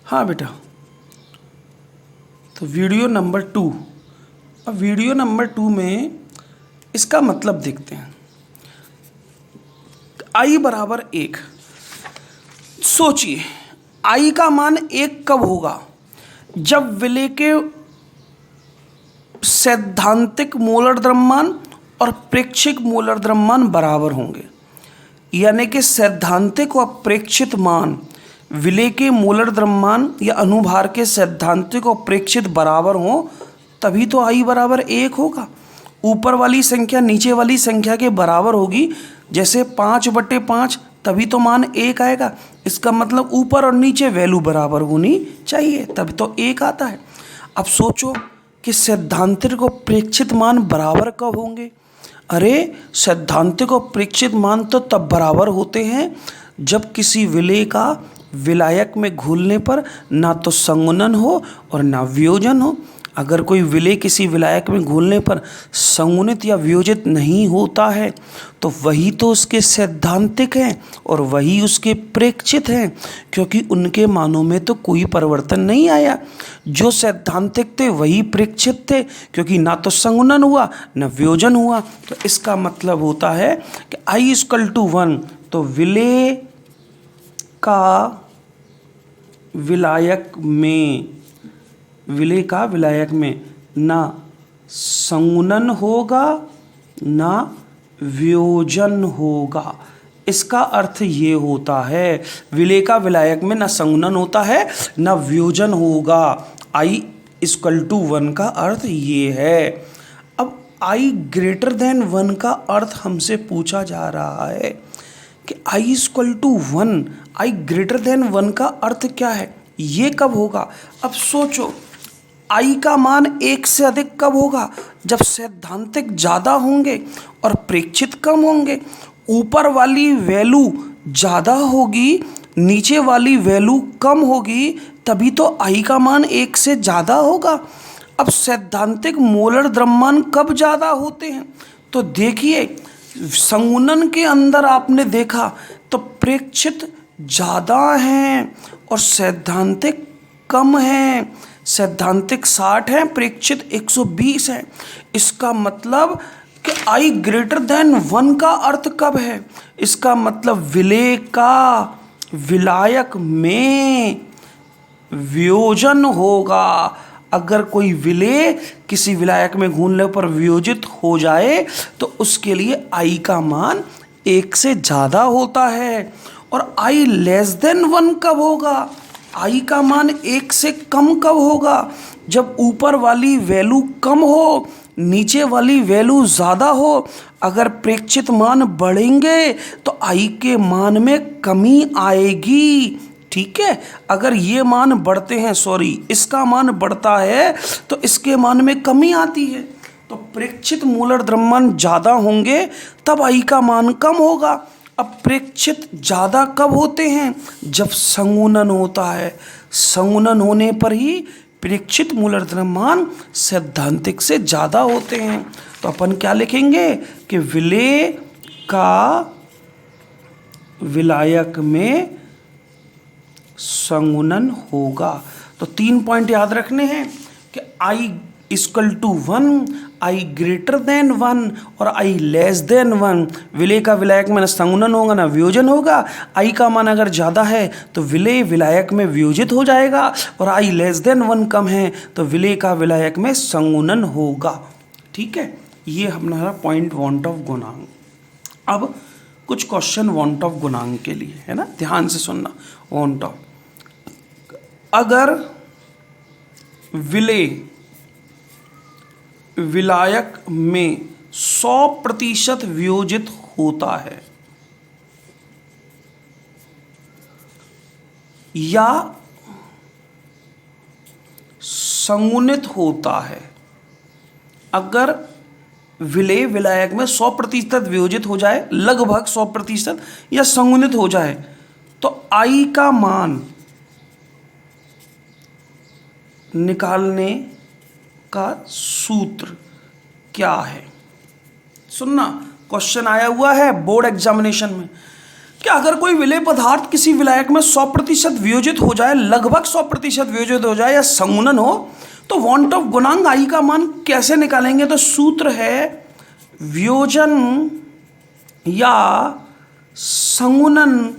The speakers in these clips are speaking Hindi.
हाँ बेटा, तो वीडियो नंबर 2। अब वीडियो नंबर 2 में इसका मतलब देखते हैं। आई बराबर 1। सोचिए आई का मान 1 कब होगा? जब विलेय के सैद्धांतिक मोलर द्रव्यमान और प्रेक्षिक मोलर द्रव्यमान बराबर होंगे। यानी कि सैद्धांतिक और प्रेक्षित मान विलेय के मोलर द्रव्यमान या अनुभार के सैद्धांतिक और प्रेक्षित बराबर हों तभी तो आई बराबर 1 होगा। ऊपर वाली संख्या नीचे वाली संख्या के बराबर होगी। जैसे 5/5 तभी तो मान 1 आएगा। इसका मतलब ऊपर और नीचे वैल्यू बराबर होनी चाहिए तभी तो 1 आता है। अब सोचो कि सैद्धांतिक और प्रेक्षित मान बराबर कब होंगे? अरे सैद्धांतिक और प्रेक्षित मान तो तब बराबर होते हैं जब किसी विलेय का विलायक में घुलने पर ना तो संघनन हो और ना वियोजन हो। अगर कोई विलेय किसी विलायक में घुलने पर संघनित या वियोजित नहीं होता है तो वही तो उसके सैद्धांतिक हैं और वही उसके प्रेक्षित हैं, क्योंकि उनके मानों में तो कोई परिवर्तन नहीं आया। जो सैद्धांतिक थे वही प्रेक्षित थे, क्योंकि ना तो संघनन हुआ ना वियोजन हुआ। तो इसका मतलब होता है कि I=1 तो विलेय का विलायक में ना संघनन होगा ना वियोजन होगा। इसका अर्थ ये होता है विलेय का विलायक में ना संघनन होता है ना वियोजन होगा। I=1 का अर्थ ये है। अब I greater than 1 का अर्थ हमसे पूछा जा रहा है कि I=1, I greater than 1 का अर्थ क्या है, ये कब होगा? अब सोचो आई का मान 1 से अधिक कब होगा? जब सैद्धांतिक ज़्यादा होंगे और प्रेक्षित कम होंगे। ऊपर वाली वैल्यू ज़्यादा होगी नीचे वाली वैल्यू कम होगी तभी तो आई का मान 1 से ज़्यादा होगा। अब सैद्धांतिक मोलर द्रव्यमान कब ज़्यादा होते हैं? तो देखिए संघनन के अंदर आपने देखा तो प्रेक्षित ज़्यादा हैं और सैद्धांतिक कम हैं। सैद्धांतिक 60 है, प्रेक्षित 120 है। इसका मतलब कि I greater than 1 का अर्थ कब है? इसका मतलब विलेय का विलायक में वियोजन होगा। अगर कोई विलेय किसी विलायक में घुलने पर वियोजित हो जाए तो उसके लिए I का मान 1 से ज़्यादा होता है। और I<1 कब होगा? आई का मान 1 से कम कब होगा? जब ऊपर वाली वैल्यू कम हो नीचे वाली वैल्यू ज़्यादा हो। अगर प्रेक्षित मान बढ़ेंगे तो आई के मान में कमी आएगी। ठीक है, अगर ये मान बढ़ते हैं इसका मान बढ़ता है तो इसके मान में कमी आती है। तो प्रेक्षित मोलर द्रव्यमान ज़्यादा होंगे तब आई का मान कम होगा। अब प्रेक्षित ज़्यादा कब होते हैं? जब संघनन होता है। संघनन होने पर ही प्रेक्षित मोलर द्रव्यमान सैद्धांतिक से ज़्यादा होते हैं। तो अपन क्या लिखेंगे कि विलेय का विलायक में संघनन होगा। तो 3 पॉइंट याद रखने हैं कि I=1, I greater than 1 और I<1। विलेय का विलायक में ना संघनन होगा ना वियोजन होगा। I का मान अगर ज़्यादा है तो विलेय विलायक में वियोजित हो जाएगा और I<1 कम है तो विलेय का विलायक में संघनन होगा। ठीक है, ये हमारा पॉइंट वांट ऑफ गुणांक। अब कुछ क्वेश्चन वांट ऑफ गुणांक के लिए है ना, ध्यान से सुनना। वांट ऑफ, अगर विलायक में 100% वियोजित होता है या संघनित होता है, अगर विलेय विलायक में 100% वियोजित हो जाए, लगभग 100% या संघनित हो जाए, तो आई का मान निकालने का सूत्र क्या है? सुनना, क्वेश्चन आया हुआ है बोर्ड एग्जामिनेशन में कि अगर कोई विलेय पदार्थ किसी विलायक में 100% वियोजित हो जाए, लगभग 100% वियोजित हो जाए या संगुणन हो, तो वॉन ऑफ गुणांक आई का मान कैसे निकालेंगे? तो सूत्र है वियोजन या संगुणन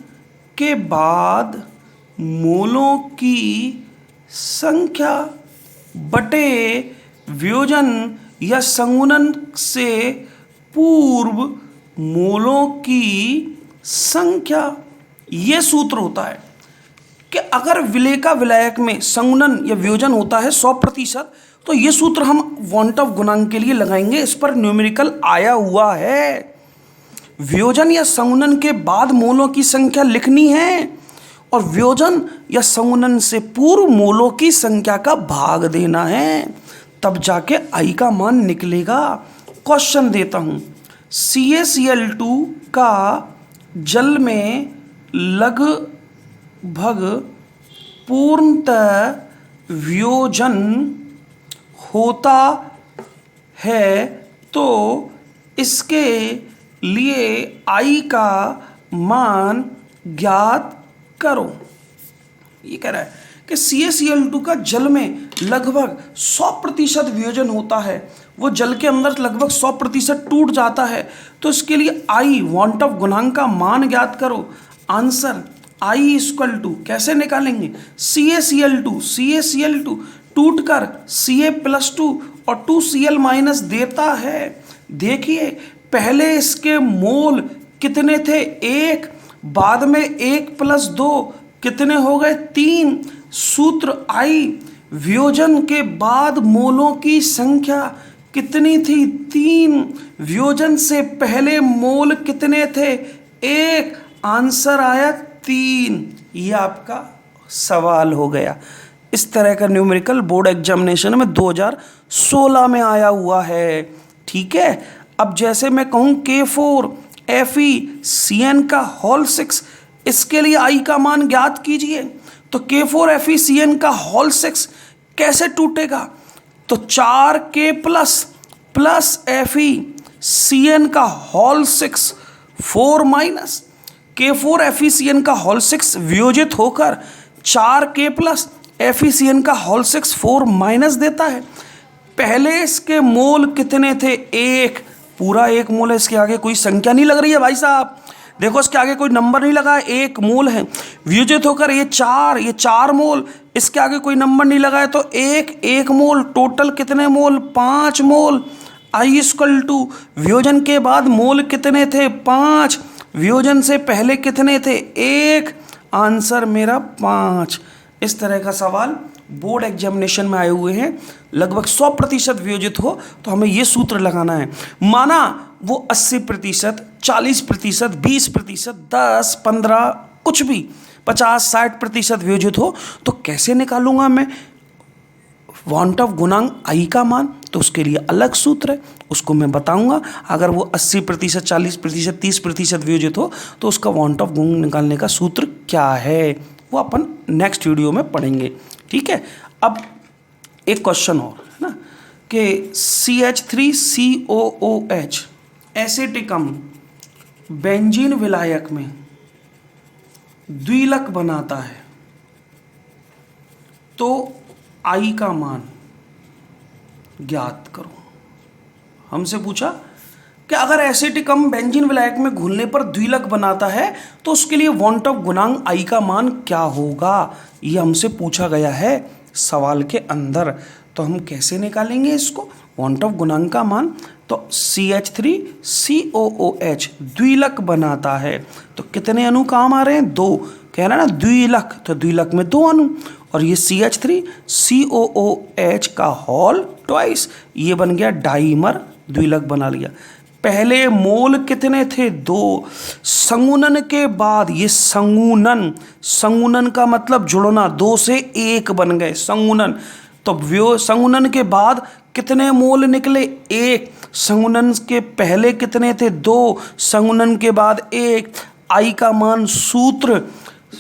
के बाद मोलों की संख्या बटे वियोजन या संगुणन से पूर्व मोलों की संख्या। ये सूत्र होता है कि अगर विलेय का विलायक में संगुणन या वियोजन होता है 100%, तो ये सूत्र हम वॉन्ट ऑफ गुणांक के लिए लगाएंगे। इस पर न्यूमेरिकल आया हुआ है। वियोजन या संगुणन के बाद मोलों की संख्या लिखनी है और वियोजन या संगुणन से पूर्व मोलों की संख्या का भाग देना है, तब जाके आई का मान निकलेगा। क्वेश्चन देता हूं, CaCl2 का जल में लगभग पूर्णतः वियोजन होता है, तो इसके लिए आई का मान ज्ञात करो। ये कह रहा है कि CaCl2 का जल में लगभग 100% वियोजन होता है, वो जल के अंदर लगभग 100% टूट जाता है, तो इसके लिए आई वॉन्ट ऑफ गुणांक का मान ज्ञात करो। आंसर आई इक्वल टू कैसे निकालेंगे? CaCl2 टूट कर Ca+2 और 2Cl- देता है। देखिए पहले इसके मोल कितने थे? 1, बाद में 1 + 2 कितने हो गए? 3। सूत्र आई, वियोजन के बाद मोलों की संख्या कितनी थी? 3। वियोजन से पहले मोल कितने थे? 1। आंसर आया 3। ये आपका सवाल हो गया। इस तरह का न्यूमेरिकल बोर्ड एग्जामिनेशन में 2016 में आया हुआ है। ठीक है, अब जैसे मैं कहूँ K4FeCN का होल 6, इसके लिए आई का मान ज्ञात कीजिए। तो K4FeCN का होल 6 कैसे टूटेगा? तो 4K प्लस FeCN का होल 6 4 माइनस K4FeCN का होल 6 वियोजित होकर 4K प्लस FeCN का होल 6 4 माइनस देता है। पहले इसके मोल कितने थे? 1, पूरा 1 मोल है, इसके आगे कोई संख्या नहीं लग रही है भाई साहब। देखो इसके आगे कोई नंबर नहीं लगा है, 1 मोल है। वियोजित होकर ये 4 मोल, इसके आगे कोई नंबर नहीं लगा है, तो 1 मोल। टोटल कितने मोल? 5 मोल। आई इक्वल टू वियोजन के बाद मोल कितने थे? 5। वियोजन से पहले कितने थे? 1। आंसर मेरा 5। इस तरह का सवाल बोर्ड एग्जामिनेशन में आए हुए हैं। लगभग 100% वियोजित हो तो हमें ये सूत्र लगाना है। माना वो 80%, 40%, 20%, 10, 15, कुछ भी 50, 60% वियोजित हो, तो कैसे निकालूंगा मैं वॉन्ट ऑफ गुणांक आई का मान? तो उसके लिए अलग सूत्र है, उसको मैं बताऊंगा। अगर वो 80%, 40%, 30% वियोजित हो तो उसका वॉन्ट ऑफ गुणांक निकालने का सूत्र क्या है, वो अपन नेक्स्ट वीडियो में पढ़ेंगे। ठीक है, अब एक क्वेश्चन और है ना कि CH3COOH एसिटिकम बेंजीन विलायक में द्विलक बनाता है, तो आई का मान ज्ञात करो। हमसे पूछा कि अगर एसिटिकम बेंजीन विलायक में घुलने पर द्विलक बनाता है तो उसके लिए वॉन्ट ऑफ गुणांक आई का मान क्या होगा, ये हमसे पूछा गया है सवाल के अंदर। तो हम कैसे निकालेंगे इसको वॉन्ट ऑफ गुणांक का मान? तो CH3COOH द्विलक बनाता है, तो कितने अणु काम आ रहे हैं? 2। कह रहा है ना द्विलक, तो द्विलक में 2 अणु, और ये CH3COOH का होल ट्वाइस, ये बन गया डाइमर, द्विलक बना लिया। पहले मोल कितने थे? 2। संगुणन के बाद ये संगुणन का मतलब जुड़ना, 2 से 1 बन गए संगुणन। तो संगुणन के बाद कितने मोल निकले? 1। संगुणन के पहले कितने थे? 2। संगुणन के बाद 1। आई का मान सूत्र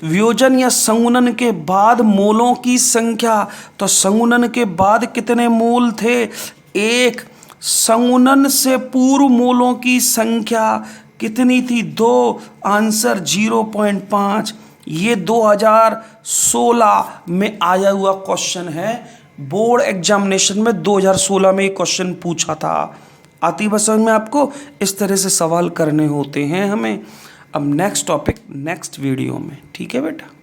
वियोजन या संगुणन के बाद मोलों की संख्या, तो संगुणन के बाद कितने मोल थे? 1। संगुणन से पूर्व मोलों की संख्या कितनी थी 2, आंसर 0.5। ये 2016 में आया हुआ क्वेश्चन है, बोर्ड एग्जामिनेशन में 2016 में ये क्वेश्चन पूछा था। आती बस समझ में आपको, इस तरह से सवाल करने होते हैं हमें। अब नेक्स्ट टॉपिक नेक्स्ट वीडियो में, ठीक है बेटा।